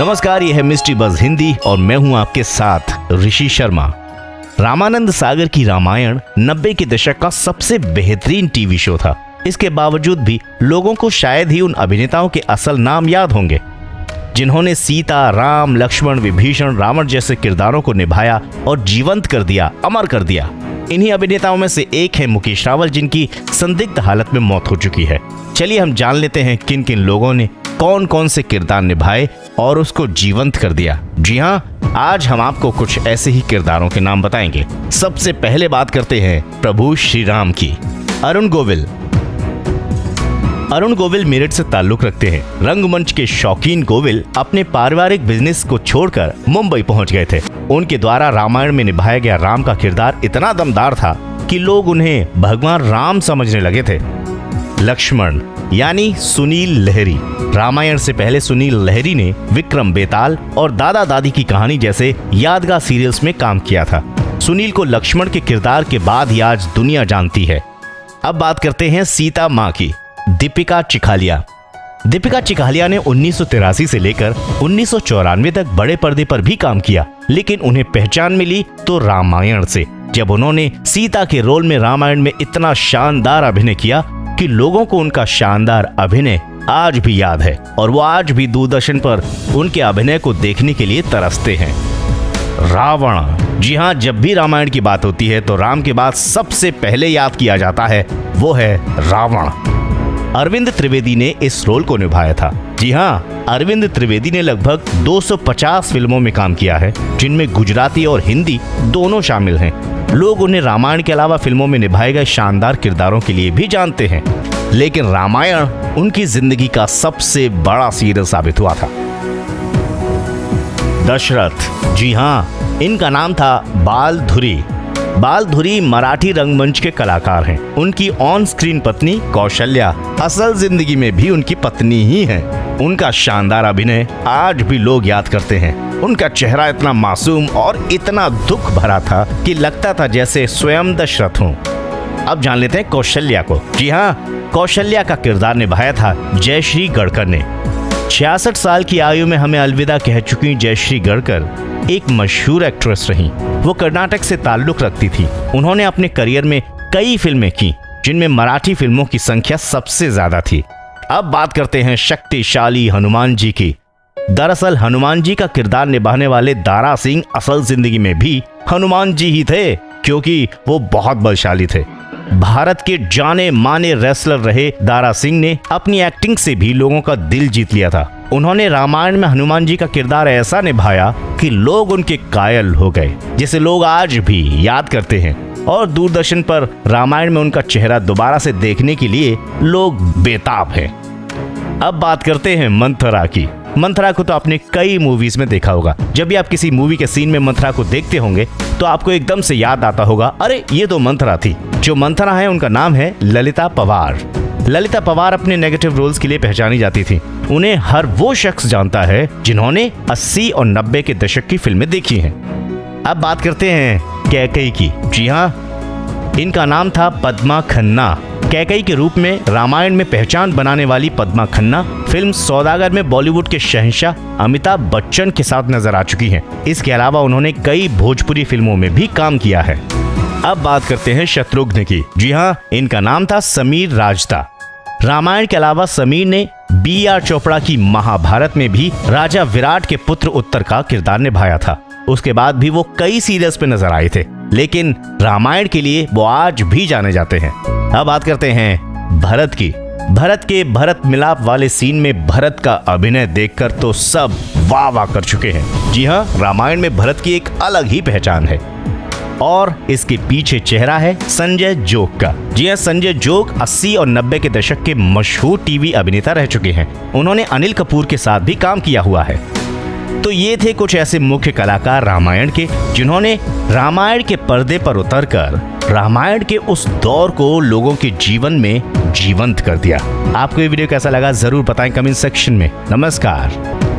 नमस्कार, ये है मिस्ट्री बज़ हिंदी और मैं हूं आपके साथ ऋषि शर्मा। रामानंद सागर की रामायण 90 के दशक का सबसे बेहतरीन टीवी शो था। इसके बावजूद भी लोगों को शायद ही उन अभिनेताओं के असल नाम याद होंगे जिन्होंने सीता, राम, लक्ष्मण, विभीषण, रावण जैसे किरदारों को निभाया और जीवंत कर दिया, अमर कर दिया। इन्हीं अभिनेताओं में से एक है मुकेश रावल, जिनकी संदिग्ध हालत में मौत हो चुकी है। चलिए हम जान लेते हैं किन किन लोगों ने कौन कौन से किरदार निभाए और उसको जीवंत कर दिया। जी हाँ, आज हम आपको कुछ ऐसे ही किरदारों के नाम बताएंगे। सबसे पहले बात करते हैं प्रभु श्री राम की। अरुण गोविल मेरठ से ताल्लुक रखते हैं। रंगमंच के शौकीन गोविल अपने पारिवारिक बिजनेस को छोड़कर मुंबई पहुंच गए थे। उनके द्वारा रामायण में निभाया गया राम का किरदार इतना दमदार था कि लोग उन्हें भगवान राम समझने लगे थे। लक्ष्मण यानी सुनील लहरी। रामायण से पहले सुनील लहरी ने विक्रम बेताल और दादा दादी की कहानी जैसे यादगार सीरियल्स में काम किया था। सुनील को लक्ष्मण के किरदार के बाद ही आज दुनिया जानती है। अब बात करते हैं सीता माँ की। दीपिका चिखालिया ने 1983 से लेकर 1994 तक बड़े पर्दे पर भी काम किया, लेकिन उन्हें पहचान मिली तो रामायण से, जब उन्होंने सीता के रोल में रामायण में इतना शानदार अभिनय किया कि लोगों को उनका शानदार अभिनय आज भी याद है और वो आज भी दूरदर्शन पर उनके अभिनय को देखने के लिए तरसते हैं। रावण। जी हाँ, जब भी रामायण की बात होती है तो राम के बाद सबसे पहले याद किया जाता है वो है रावण। अरविंद त्रिवेदी ने इस रोल को निभाया था। जी हाँ, अरविंद त्रिवेदी ने लगभग 250 फिल्मों में काम किया है, जिनमें गुजराती और हिंदी दोनों शामिल हैं। लोग उन्हें रामायण के अलावा फिल्मों में निभाए गए शानदार किरदारों के लिए भी जानते हैं, लेकिन रामायण उनकी जिंदगी का सबसे बड़ा सीरियल साबित हुआ था। दशरथ। जी हाँ, इनका नाम था बाल धुरी मराठी रंगमंच के कलाकार हैं। उनकी ऑन स्क्रीन पत्नी कौशल्या असल जिंदगी में भी उनकी पत्नी ही है। उनका शानदार अभिनय आज भी लोग याद करते हैं। उनका चेहरा इतना मासूम और इतना दुख भरा था कि लगता था जैसे स्वयं दशरथ हों। अब जान लेते हैं कौशल्या को। जी हाँ, कौशल्या का किरदार निभाया था जयश्री गढ़कर ने। 66 साल की आयु में हमें अलविदा कह चुकी जयश्री गढ़कर एक मशहूर एक्ट्रेस रही। वो कर्नाटक से ताल्लुक रखती थी। उन्होंने अपने करियर में कई फिल्में की, जिनमें मराठी फिल्मों की संख्या सबसे ज्यादा थी। अब बात करते हैं शक्तिशाली हनुमान जी की। दरअसल हनुमान जी का किरदार निभाने वाले दारा सिंह असल जिंदगी में भी हनुमान जी ही थे, क्योंकि वो बहुत बलशाली थे। भारत के जाने माने रेसलर रहे दारा सिंह ने अपनी एक्टिंग से भी लोगों का दिल जीत लिया था। उन्होंने रामायण में हनुमान जी का किरदार ऐसा निभाया कि लोग उनके कायल हो गए, जिसे लोग आज भी याद करते हैं और दूरदर्शन पर रामायण में उनका चेहरा दोबारा से देखने के लिए लोग बेताब हैं। अब बात करते हैं मंथरा की। मंथरा को तो आपने कई मूवीज में देखा होगा। जब भी आप किसी मूवी के सीन में मंथरा को देखते होंगे तो आपको एकदम से याद आता होगा, अरे ये तो मंथरा थी। जो मंथरा है उनका नाम है ललिता पवार। ललिता पवार अपने नेगेटिव रोल्स के लिए पहचानी जाती थी। उन्हें हर वो शख्स जानता है जिन्होंने 80 और 90 के दशक की फिल्में देखी हैं। अब बात करते हैं कैकेयी की। जी हाँ, इनका नाम था पद्मा खन्ना। कैकेयी के रूप में रामायण में पहचान बनाने वाली पद्मा खन्ना फिल्म सौदागर में बॉलीवुड के शहंशाह अमिताभ बच्चन के साथ नजर आ चुकी हैं। इसके अलावा उन्होंने कई भोजपुरी फिल्मों में भी काम किया है। अब बात करते हैं शत्रुघ्न की। जी हाँ, इनका नाम था समीर राजदा। रामायण के अलावा समीर ने B.R. चोपड़ा की महाभारत में भी राजा विराट के पुत्र उत्तर का किरदार निभाया था। उसके बाद भी वो कई सीरियल्स पे नजर आए थे, लेकिन रामायण के लिए वो आज भी जाने जाते हैं। अब बात करते हैं भरत की। भरत के भरत मिलाप वाले सीन में भरत का अभिनय देखकर तो सब वाह वाह कर चुके हैं। जी हाँ, रामायण में भरत की एक अलग ही पहचान है और इसके पीछे चेहरा है संजय जोग का। जी हाँ, संजय जोग 80 और 90 के दशक के मशहूर टीवी अभिनेता रह चुके हैं। उन्होंने अनिल कपूर के साथ भी काम किया हुआ है। तो ये थे कुछ ऐसे मुख्य कलाकार रामायण के, जिन्होंने रामायण के पर्दे पर उतरकर रामायण के उस दौर को लोगों के जीवन में जीवंत कर दिया। आपको ये वीडियो कैसा लगा जरूर बताएं कमेंट सेक्शन में। नमस्कार।